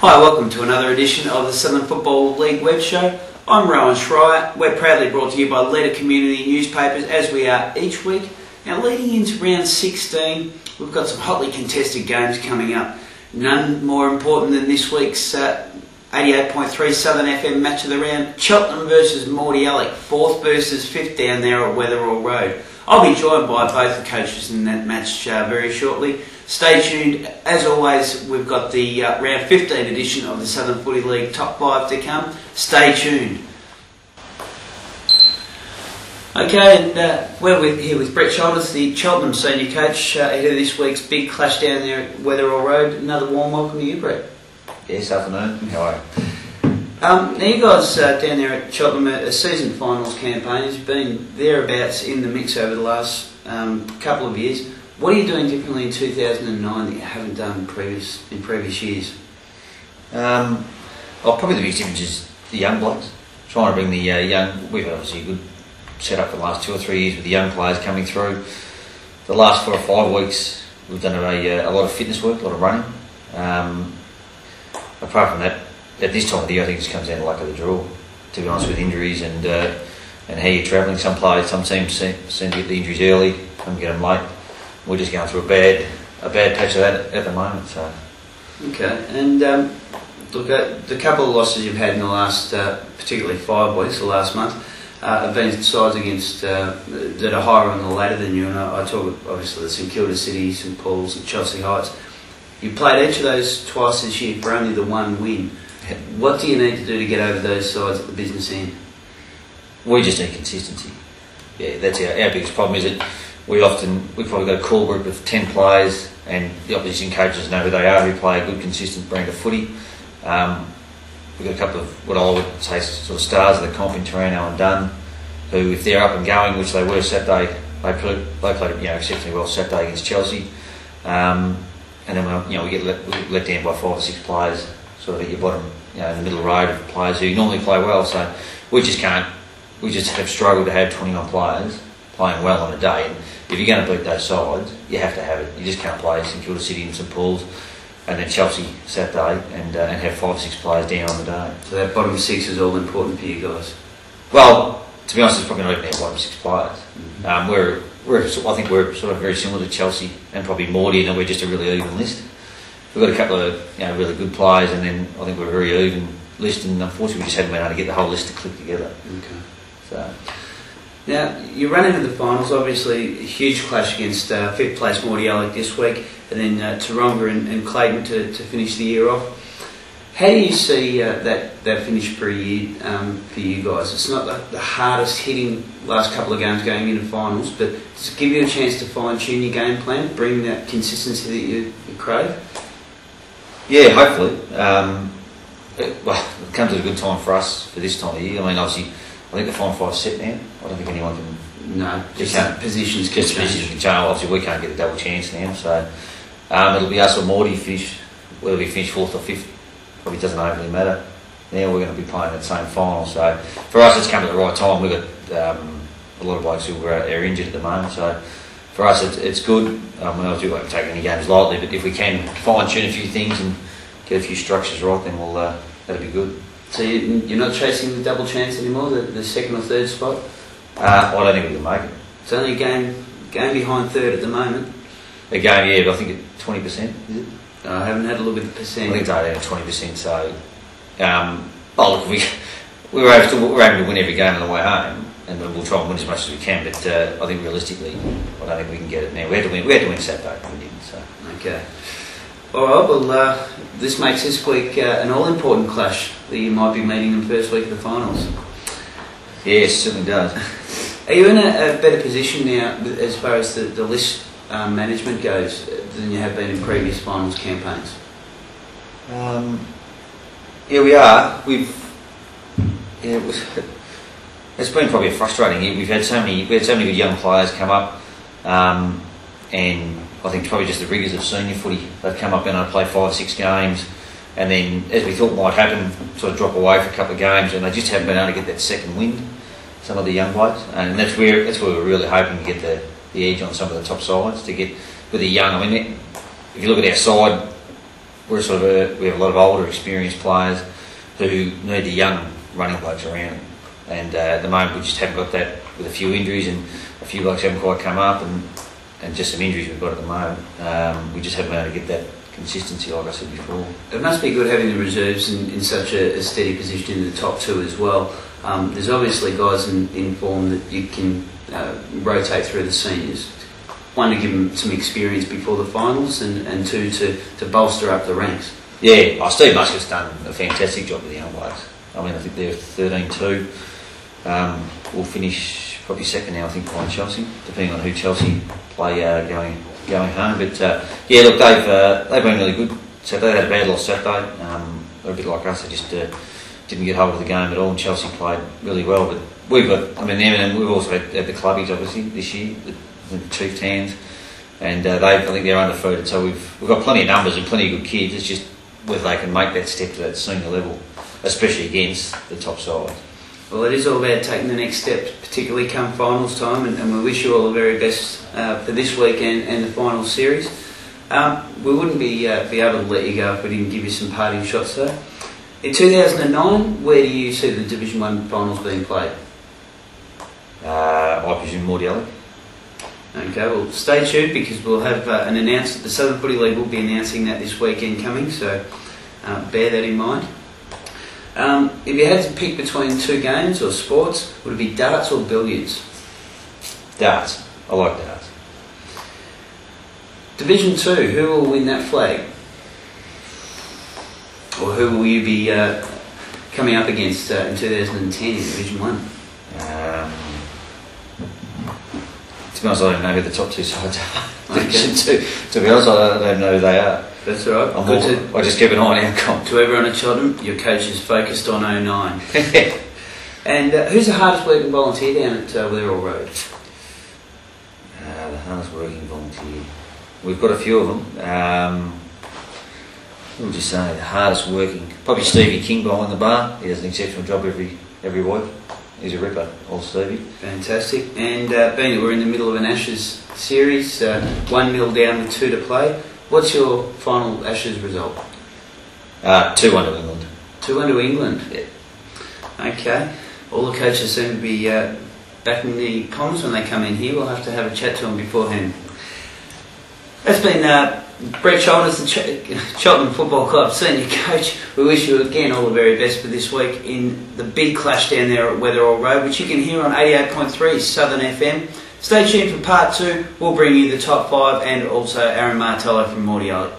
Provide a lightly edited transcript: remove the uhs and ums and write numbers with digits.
Hi, welcome to another edition of the Southern Football League web show. I'm Rowan Schreier. We're proudly brought to you by Leader Community Newspapers, as we are each week. Now, leading into round 16, we've got some hotly contested games coming up. None more important than this week's 88.3 Southern FM match of the round, Cheltenham versus Mordialloc, 4th versus 5th down there at Weatherall Road. I'll be joined by both the coaches in that match very shortly. Stay tuned. As always, we've got the round 15 edition of the Southern Footy League Top 5 to come. Stay tuned. Okay, and we're here with Brett Childers, the Cheltenham senior coach, ahead of this week's big clash down there at Weatherall Road. Another warm welcome to you, Brett. Yes, afternoon. How are you? Now you guys down there at Cheltenham, a season finals campaign has been thereabouts in the mix over the last couple of years. What are you doing differently in 2009 that you haven't done in previous years? Probably the biggest difference is the young blokes. Trying to bring the young. We've had obviously a good setup for the last 2 or 3 years with the young players coming through. The last 4 or 5 weeks, we've done a lot of fitness work, a lot of running. Apart from that, at this time of the year, I think it just comes down to luck of the draw. To be honest, with injuries and how you're travelling, some teams seem to get the injuries early, some get them late. We're just going through a bad patch of that at the moment. So. Okay, and look, the couple of losses you've had in the last, particularly 5 weeks, the last month, have been sides against that are higher on the ladder than you. And I talk obviously the St Kilda City, St Paul's, and Chelsea Heights. You played each of those twice this year for only the 1 win. What do you need to do to get over those sides at the business end? We just need consistency. Yeah, that's our biggest problem. Is that we've probably got a core group of 10 players, and the opposition coaches know who they are, who play a good, consistent brand of footy. We've got a couple of what I would say sort of stars of the comp in Taranto and Dunn, who, if they're up and going, which they were Saturday, they played exceptionally well Saturday against Chelsea. And then we get let down by 5 or 6 players, sort of at your bottom, in the middle of the road of players who normally play well. So we just have struggled to have 21 players playing well on a day. And if you're going to beat those sides, you have to have it. You just can't play St Kilda City and St Paul's and then Chelsea Saturday and have 5 or 6 players down on the day. So that bottom 6 is all important for you guys? Well, to be honest, it's probably not even our bottom 6 players. I think we're sort of very similar to Chelsea and probably Mordy, and we're just a really even list. We've got a couple of really good players, and then I think we're a very even list, and unfortunately we just haven't been able to get the whole list to click together. Okay. So. Now, you run into the finals, obviously a huge clash against 5th place Mordialloc this week, and then Taronga and Clayton to finish the year off. How do you see that finish per year for you guys? It's not the hardest hitting last couple of games going into finals, but does it give you a chance to fine-tune your game plan, bring that consistency that you crave? Yeah, hopefully. It comes at a good time for us for this time of year. I mean, obviously, I think the final 5's set now. I don't think anyone can... No, just positions can change. Obviously, we can't get a double chance now, so it'll be us or Morty finish, whether we finish 4th or 5th. Probably doesn't overly matter. Now we're going to be playing that same final, so for us it's come at the right time. We've got a lot of blokes who are injured at the moment, so for us it's good. I do like taking any games lightly, but if we can fine tune a few things and get a few structures right, then that'll be good. So you're not chasing the double chance anymore, the 2nd or 3rd spot? I don't think we can make it. It's only a game behind 3rd at the moment. A game, yeah, but I think at 20%, is it? I haven't had a look at the percent. I think it's only at 20%. So, look, we're aiming to win every game on the way home, and we'll try and win as much as we can. But I think realistically, I don't think we can get it now. We had to win Saturday, we didn't. So. Okay. All right. Well, this makes this week an all-important clash that you might be meeting in the first week of the finals. Yes, certainly does. Are you in a better position now as far as the list management goes than you have been in previous finals campaigns? Yeah, we are. It's been probably a frustrating year. We had so many good young players come up, and I think probably just the rigours of senior footy. They've come up and play 5 or 6 games, and then as we thought might happen, sort of drop away for a couple of games, and they just haven't been able to get that second wind. Some of the young blokes, and that's where we're really hoping to get the edge on some of the top sides to get with the young. I mean, if you look at our side, we're sort of we have a lot of older, experienced players who need the young running blokes around them. And at the moment we just haven't got that, with a few injuries and a few blokes haven't quite come up, and just some injuries we've got at the moment. We just haven't been able to get that consistency, like I said before. It must be good having the reserves in such a steady position in the top two as well. There's obviously guys in form that you can rotate through the seniors. One, to give them some experience before the finals, and two, to bolster up the ranks. Yeah, Steve Muscat's done a fantastic job with the young blokes. I mean, I think they're 13-2. We'll finish probably second now, I think, behind Chelsea, depending on who Chelsea play going home. But yeah, look, they've been really good. So they had a bad loss Saturday. They're a bit like us. They just didn't get hold of the game at all. And Chelsea played really well. But we've got, I mean, them, and we've also had the clubbies obviously this year, the Chief Tans, and I think they're undefeated. So we've got plenty of numbers and plenty of good kids. It's just whether they can make that step to that senior level, especially against the top side. Well, it is all about taking the next step, particularly come finals time, and we wish you all the very best for this weekend and the final series. We wouldn't be able to let you go if we didn't give you some parting shots though. In 2009, where do you see the Division 1 finals being played? I presume Mordiallo. Okay, well stay tuned, because we'll have an announcement. The Southern Footy League will be announcing that this weekend coming, so bear that in mind. If you had to pick between two games or sports, would it be darts or billiards? Darts. I like darts. Division 2, who will win that flag? Or who will you be coming up against in 2010 in Division 1? To be honest, I don't know who the top two sides are. Division 2. To be honest, I don't know who they are. That's all right. I just keep an eye on outcome. To everyone at Cheltenham, your coach is focused on 09. And who's the hardest working volunteer down at Weatherall Road? The hardest working volunteer. We've got a few of them. Who would you say? The hardest working? Probably Stevie King behind the bar. He does an exceptional job every week. He's a ripper, old Stevie. Fantastic. And being that we're in the middle of an Ashes series, 1-0 down with 2 to play, what's your final Ashes result? 2-1 to England. 2-1 to England? Yeah. Okay. All the coaches seem to be back in the comms when they come in here. We'll have to have a chat to them beforehand. That's been Brett Shoulders, the Cheltenham Football Club senior coach. We wish you again all the very best for this week in the big clash down there at Weatherall Road, which you can hear on 88.3 Southern FM. Stay tuned for part 2. We'll bring you the top 5 and also Aaron Martello from Mordiallo.